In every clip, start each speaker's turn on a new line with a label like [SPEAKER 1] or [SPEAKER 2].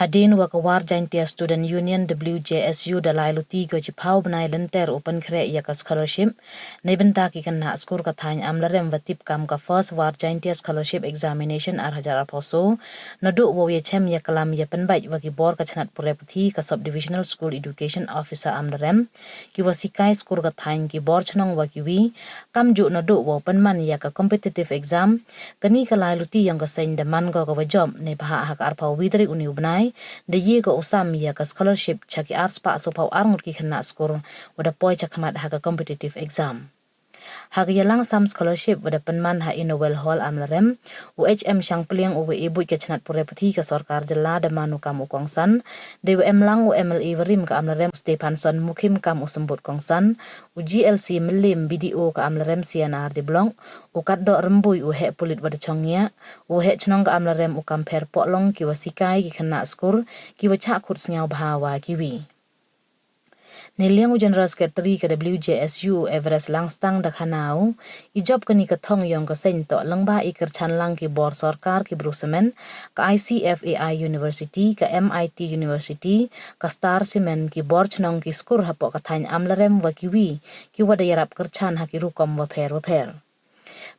[SPEAKER 1] Hadin wa kawar Jaintia Student Union WJSU dalai luti go chipau benai lenter open kre ya ka scholarship nei benta ki kan na skor ka thain amlarem watip kam ka first war Jaintia scholarship examination ar hajar aposo nadu wo ye chem ya kalam ya penbai wa ki bor ka chnat pure puthi ka subdivisional school education officer amlarem ki wasikai skor ka thain ki bor chnong wa ki wi kam ju nadu wo penman ya ka competitive exam kani ka lai luti yang ka sain de man go ka job nei bha ha ka arpa widri uni ubnai de ye go usam ya ka scholarship chaki arts pa so pau arngut ki khna skor wada poi chakmat ha ka competitive exam ha ya lang sam scholarship wada penman ha inowel hall amlarem UHM shang pliang uwe ibu ke chnat pure puthi ka sarkar jala da manu kam ukongsan de lang MLE verim ka amlarem Stefanson mukim kam usumbut kongsan GLC milim video ka amlarem CNR di blong ukat do rembui uhe pulit wada chongnya uhe chnong ka amlarem ukam per polong ki wasikai ki khna skor ki wacha khut sngau bhawa ki wi Niliang General Secretary ke WJSU Everest Langstang da khanau ijob kani ka thong yong ka sen to langba iker chan lang ki bor sarkar ki brusemen ka ICFAI University ka MIT University ka Star Cement ki bor chnong ki skur hapo ka thain amlarem wa ki wi ki wada yarap kerchan ha ki rukom wa pher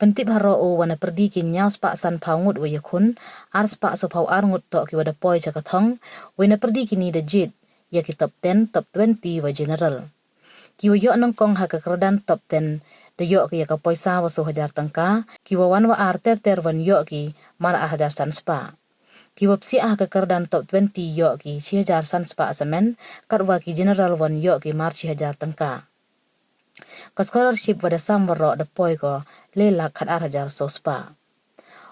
[SPEAKER 1] Pentip haro o wana perdi ki nyaus pa san paungut wa yakun ars pa so pau arngut to ki wada poi cha ka thong wana perdi ki ni da jit ya ki top 10, top 20 wa general. Ki wa yo nang kong ha ka kradan top 10 da yo ki ya ka poisa wa so hajar tangka ki wa wan wa ar ter wan yo ki mara hajar san spa. Ki wa psi ha ka kradan top 20 yo ki 6000 san spa asamen karwa ki general wan yo ki mar 6000 tangka. Ka scholarship wa da sam wa ro da poi ko le lak khat ar hajar so spa.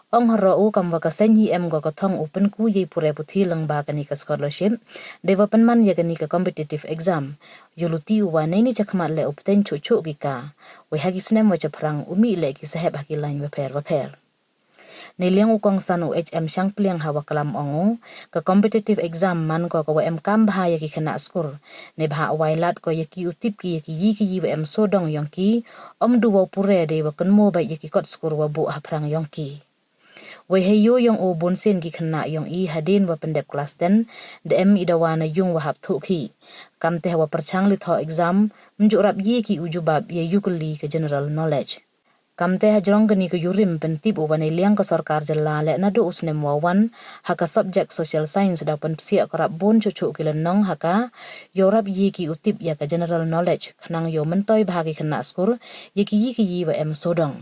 [SPEAKER 1] Ong haro u kam wa ka senyi em go ka thong open ku ye pure puthi lang ba kani ka scholarship deva penman ya kani ka competitive exam yuluti wa nei ni chakma le upten chu chu ki ka we hagi snem wa chaprang umi le ki saheb hagi line wa pher nei liang u kong san UHM shang pliang hawa kalam ongu ka competitive exam man ko wa em kam bha ya ki khana skor ne bha wailat ko ya ki utip ki yi wa em so dong yong ki om du wa pure de wa kan mo ba ya ki kot skor wa bu ha prang yong ki Wai heyo yung o bonsen ki khana yung I hadin wa pendep kelas 10 de em idawana yung wa hap thuki kam te wa perchang li tho exam mjurap ye ki ujubab ye yukli ke general knowledge kam te hajrong gani ke yurim pentip u bane liang ka sarkar jalla le na do usnem wa wan haka subject social science da pen psia karap bon chuchu kilenong haka yorap ye ki utip ya ka general knowledge khnang yo mentoi bhagi khana skor ye ki yi wa em sodong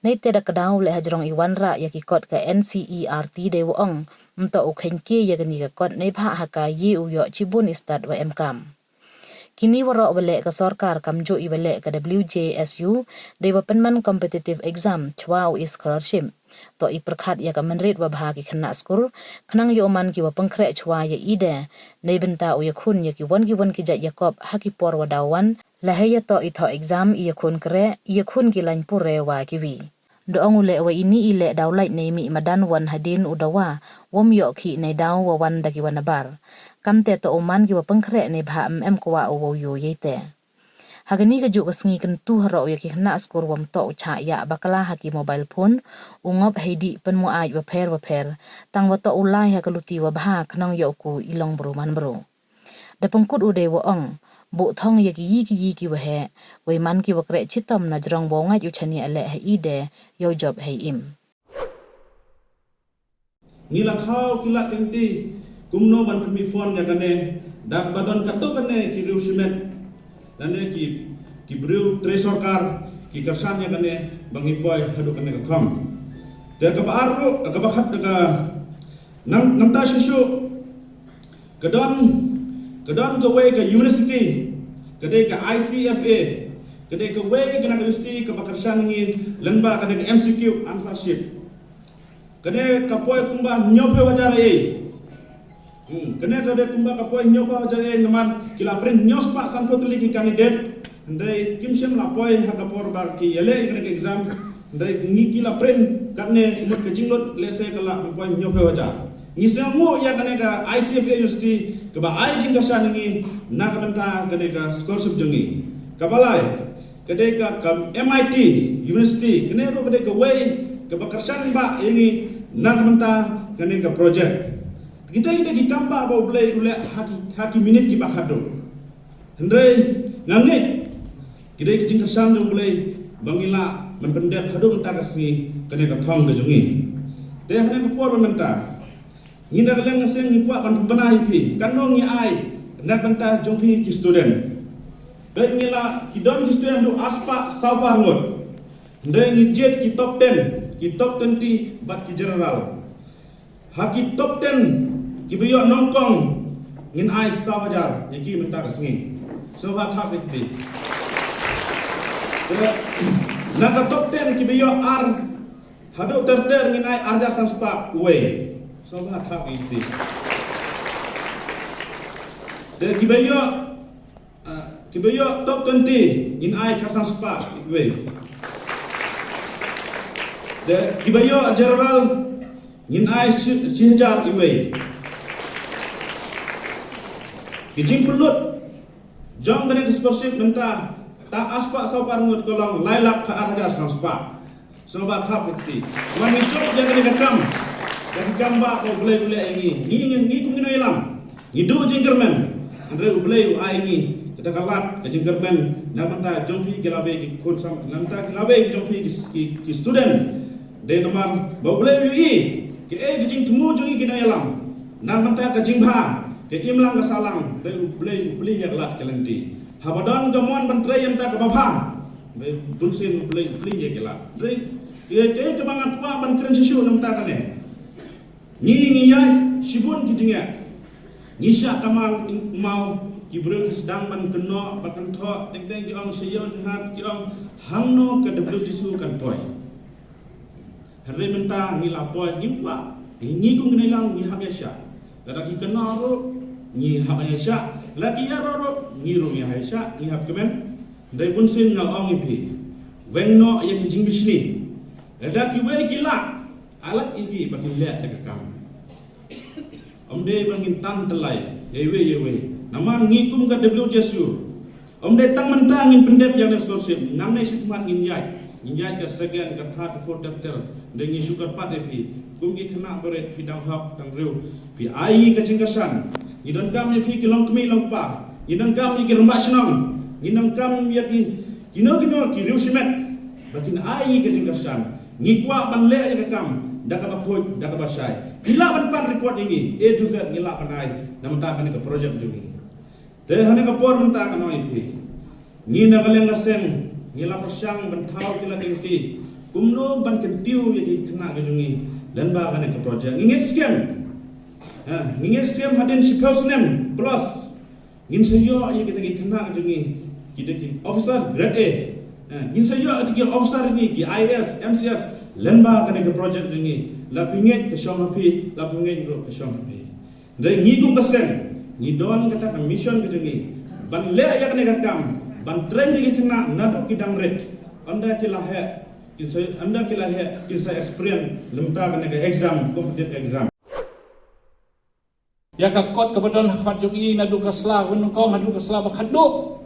[SPEAKER 1] Nei te da kadau le hajrong iwan ra ya ki kot ka NCERT de wong mta o khen ke ya gani ka kot nei bha ha ka ye u yo chibun istat wa emkam kini waro wale ka sarkar kam jo I wale ka WJSU de wa penman competitive exam chwa o scholarship to I perkhat ya ka menrit wa bha ki khana skor khnang yo man ki wa pangkhre chwa ya ide nei benta o ya khun ya ki won ki ja yakob ha ki por wa dawan la he ya to I tho exam I khun kre I khun ki lain pure wa ki wi Doong ule wa ini ile daulait nei mi madan wan hadin udawa wom yo ki nei daw wa wan daki wanabar kam te to oman ki wa pangkhre nei bha em ko wa o yo yete hagani ka ju ka sngi kan tu haro ya ki khna skor wam to cha ya bakala ha ki mobile phone ungop heidi pen mu ai wa pher tang wa to ulai ha kaluti wa bha khnong yo ku ilong bro man bro da pangkut ude wa ong bu thong ya ki yi wa he we man ki wa kre chitam na jrong bo ngai u chani ale he ide yo job he im
[SPEAKER 2] ngila khau kila kenti kumno ban pemi phone ya kane dak badon kato kane ki riu simet dane ki briu tresorkar ki kersan ya kane bangi boy hadu kane ka thom te ka baru ka bakhat ka nam ta shishu kadon ka way ka university kadai ka ICFA kadai ka way ka university ka bakarsan ngin lanba kadai ka MCQ answership kadai ka poy kumba nyope wajara kadai kumba ka poy nyope wajara naman kila pren nyos pa sampo tuli ki candidate ndai kimsem la poy hakapor bar ki yele kadai exam ndai ngi kila pren katne umut ka jinglot lese kala poy nyope wajara Ngisamu ya kaneka ICFA University kaba ai jingka shangi na kabanta kaneka scholarship jungi kabalai kadeka kam MIT University kanero kadeka way kaba karshan ba ini na kabanta kaneka project Kita ki kamba ba boleh ule haki minit ki bakado. Hendrai ngangit. Kita ki jingkasan jo boleh bangila menpendep hadu mentah kasni kene ka thong ke jungi. Te hane ko por menta. Nginda kaleng ngaseng ni kuat ban benah ipi. Kanong ni ai nak mentah jompi ki student. Baik ngila ki don ki student du aspa sabar ngot. Hendrai ni jet ki top 10, ki top 20 bat ki general. Haki top 10 ki biyo nongkong ngin ai sawajar yaki mentah kasni. Sebab hak itu. Naka top 10 kibiyo ar hadu terter nginai arja sanspa we. Sebab hak itu. Dan kibiyo top 20 nginai kasanspa we. Dan kibiyo general nginai cihajar we. Kijing pulut jom kena scholarship mentah tak aspak saupar ngut kolong lailak ke arja sanspa sebab hak bukti mami cok jangan dekam dan gamba ko boleh ini ni kumino ilam hidu jingkermen andre boleh ai ini kita kalat ke jingkermen nak mentah jompi gelabe ki konsam mentah gelabe jompi ki student de nomor boleh ui ke jing temu jungi kino ilam nak mentah ke jingba ke imlang ke salang de boleh ya kalat kelenti habadon gamon bantre yang tak kebabha bunsin beli ya kelat ke kebangan tua ban keren sisu nam ta kane ni ya sibun kijinga ni sya kamang mau kibreu sedang ban keno bakan tho tek ki ong siyo hat ki ong hangno ke WJSU kan toy hari menta ni lapoi ni kwa ni kung nilang ni habesha kada ki keno ro ni habesha lagi ya ro ni ro ni habesha ni hab kemen dai pun sin nga ong ipi wengno ya kijing bisni ada ki we kila alat iki bagi le ka kam omde bangin tan telai yewe naman ngikum ka WJSU omde tang mentang ngin pendep yang scholarship namne sitmat ngin yai ka second ka third fourth daftar dengi sugar pat epi kumgi kena beret pidang hak tang reu pi ai ka cingkasan idon kam ni pi kilong kemi long pa idon kam ni ki rembak senong idon kam ya ki kino ki reu simet batin ai ka cingkasan ngikwa ban le ya kam daka bapoj daka basai bila ban pan report ini A to Z ngila panai namta kan ke project juni te hane ka por menta kan oi pi ni na kaleng ngasem ngila persang ban thau kila dingti kumno ban kentiu ya di kena ke juni dan ba kan ke project ngingit scam hadin shiphouse name plus ngin sayo ya kita ke kena ke juni kita ki officer grade A ngin sayo ati officer ni ki IS MCS lemba kena ke project ini la pinget ke shomapi la pinget ro ke shomapi dai ni kum kasen ni don kata mission ke jengi ban le ya kena kam ban train ni kena nadok kidang red anda kilahe insa experience lemta kena ke exam competitive exam
[SPEAKER 3] ya ka kot kepadon hak jungi nadu kasla kun kau hadu kasla bakhado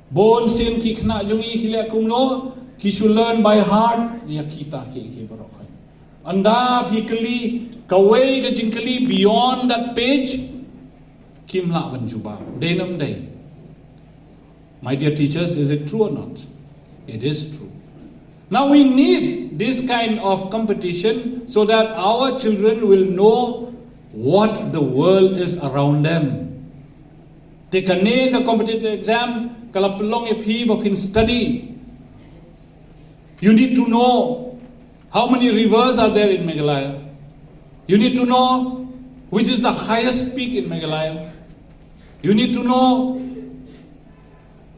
[SPEAKER 3] bon sin ki kena jungi khile kumno He should learn by heart. Ya kita ke barokai. Anda phikali kawai ke jingkali beyond that page. Kimla banjuba. Denam day. My dear teachers, is it true or not? It is true. Now we need this kind of competition so that our children will know what the world is around them. Take a competitive exam. Kalau pelong epi bapin study. You need to know how many rivers are there in Meghalaya. You need to know which is the highest peak in Meghalaya. You need to know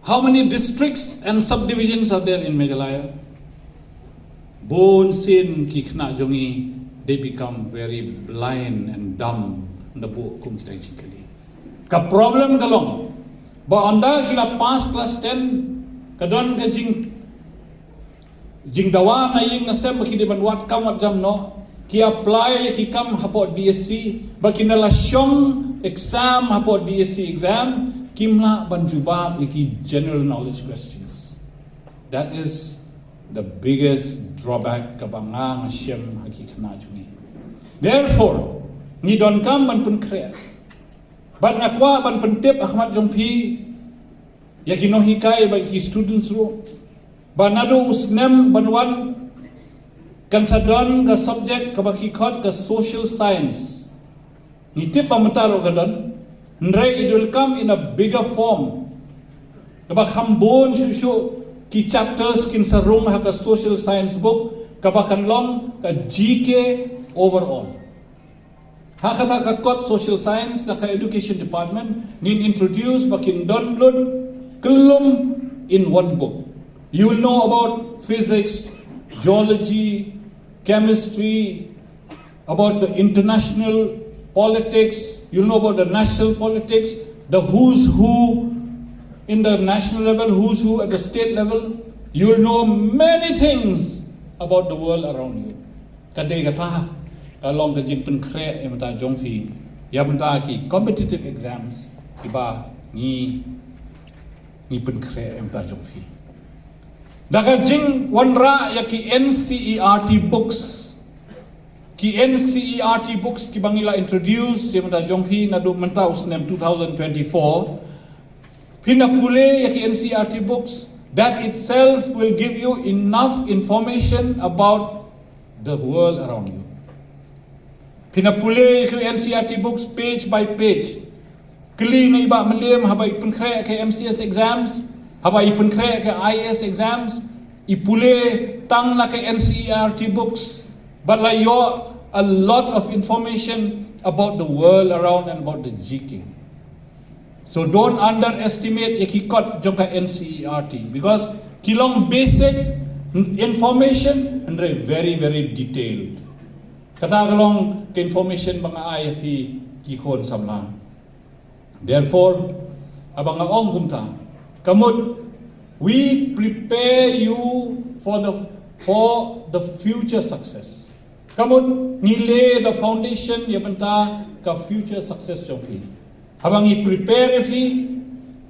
[SPEAKER 3] how many districts and subdivisions are there in Meghalaya. Bon sin kikna jongi, they become very blind and dumb. The book kum kita jikali. Ka problem kalong. Ba anda kila pass class 10 kadon ka jing dawa na ying nasem baki di banwat kam wat jam no ki apply ki kam hapo DSC baki na lasyong exam hapo DSC exam kimla banjubab ki general knowledge questions. That is the biggest drawback kabanga shem hakikna jungi. Therefore Ni don kam ban pun kre. Ban ngakwa ban pentip Ahmad Jongpi yakino hikai ban ki students ro. Banado usnem banwan kan sadon ka subject ka baki khot ka social science. Ni tip pamataro gadon. Ndrai it will come in a bigger form. Kabak hambon shushu ki chapters kin sarung ha ka social science book kabakan long ka GK overall. Hakata ka kot social science na ka education department nin introduce bakin download kelum in one book. You will know about physics, geology, chemistry, about the international politics, you'll know about the national politics, the who's who in the national level, who's who at the state level. You'll know many things about the world around you. Kadai kata, along the jin pen kre emta jongfi, ya benda ki competitive exams, iba ni pen kre emta jongfi. Daga jing wanra ya ki NCERT books, ki NCERT books ki bangila introduce emta jongfi na do menta usnem 2024. Pinapule ya ki NCERT books. That itself will give you enough information about the world around you. Pinapule ke NCERT books page by page. Kli na iba malim haba ipun kre ke MCS exams, haba ipun kre ke IS exams, ipule tang na ke NCERT books. But like yo a lot of information about the world around and about the GK. So don't underestimate ikikot jongka NCERT because kilong basic information and very very detailed. Kata kalong ke information mga IFE kikon samla. Therefore, abang ngaong kumta, kamut we prepare you for the future success. Kamut nile the foundation ya benta ka future success jongpi. Habang i-prepare fi,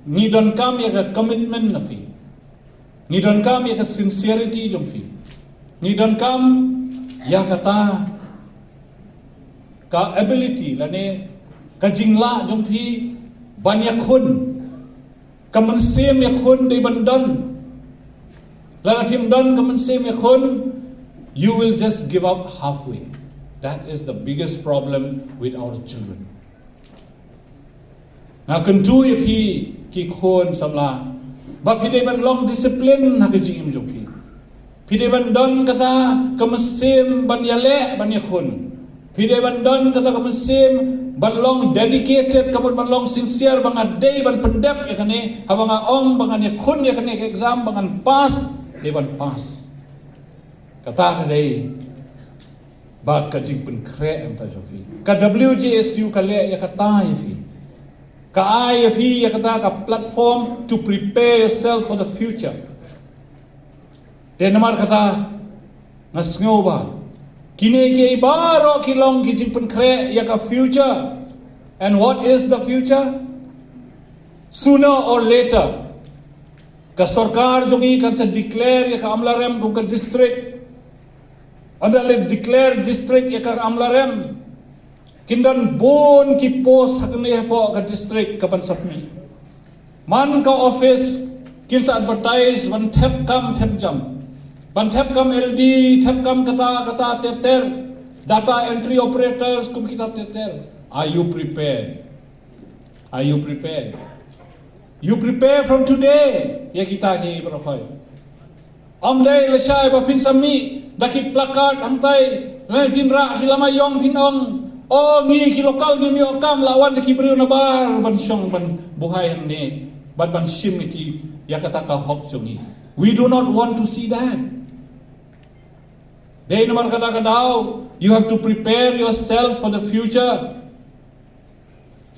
[SPEAKER 3] ni don kam ya ka commitment na fi. Ni don kam ya ka sincerity jom fi. Ni don kam ya kata ka ability lane ka jingla jom fi ban yakun. Ka mensem yakun day bandon. Lalapim don ka mensem yakun, you will just give up halfway. That is the biggest problem with our children. Na kentu ya pi ki khon samla ba pi de ban long discipline na ke jing im jopi pi de ban don kata kemesim ban yale ban yakun pi de ban don kata kemesim ban long dedicated kabut ban long sincere bang adai ban pendep ya kane habanga ong bangan yakun ya kane ke exam bangan pass de ban pass kata kadai ba ka jing pen kre am ta jopi ka WJSU ka le ya kata ya fi ka IFE kata ka platform to prepare yourself for the future. Dan namar kata ngasngo ba kini ke baro kilong kijing penkre ya ka future. And what is the future? Sooner or later ka sarkar jongi kan sa declare ya ka amlarem kung ka district andale declare district ya ka amlarem kindan bon ki pos hakne po ka district ka pansapmi man ka office kin sa advertise ban thep kam thep jam ban thep kam LD thep kam kata ter data entry operators kum kita ter. Are you prepared? Are you prepared? You prepare from today ya kita ki brohoy amdai lesai ba pin sami daki placard amtai pinra hilama yong pinong. Oh ngi ki lokal ngi mi okam lawan ki beriu na bar ban syong ban buhay ni ban shim ki ya kata ka hok jongi. We do not want to see that. Dei nomor kata kadau, you have to prepare yourself for the future.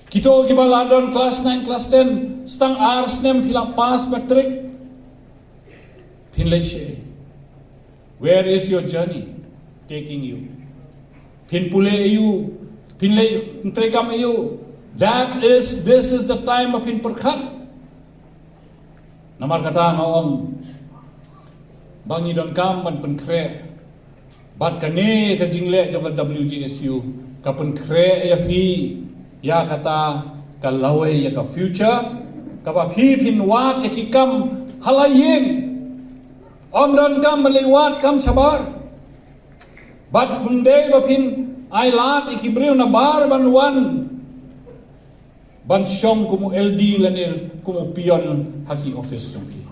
[SPEAKER 3] Kito ki baladon class 9 class 10 stang ars nem pila pass matric pinlay she. Where is your journey taking you? Pinpule you pinlay trekam you. This is the time of pinperkat. Namar kata noong bangi don kam ban penkre bat kane ka jingle jong WJSU kapun kre ya fi ya kata kalawai ya ka future kapa phi phin wat ekikam halayeng omdan kam melewat kam sabar bat hunde bapin ailat ikibreu na bar banwan ban syong kumu LD lanir kumu pion haki office jongki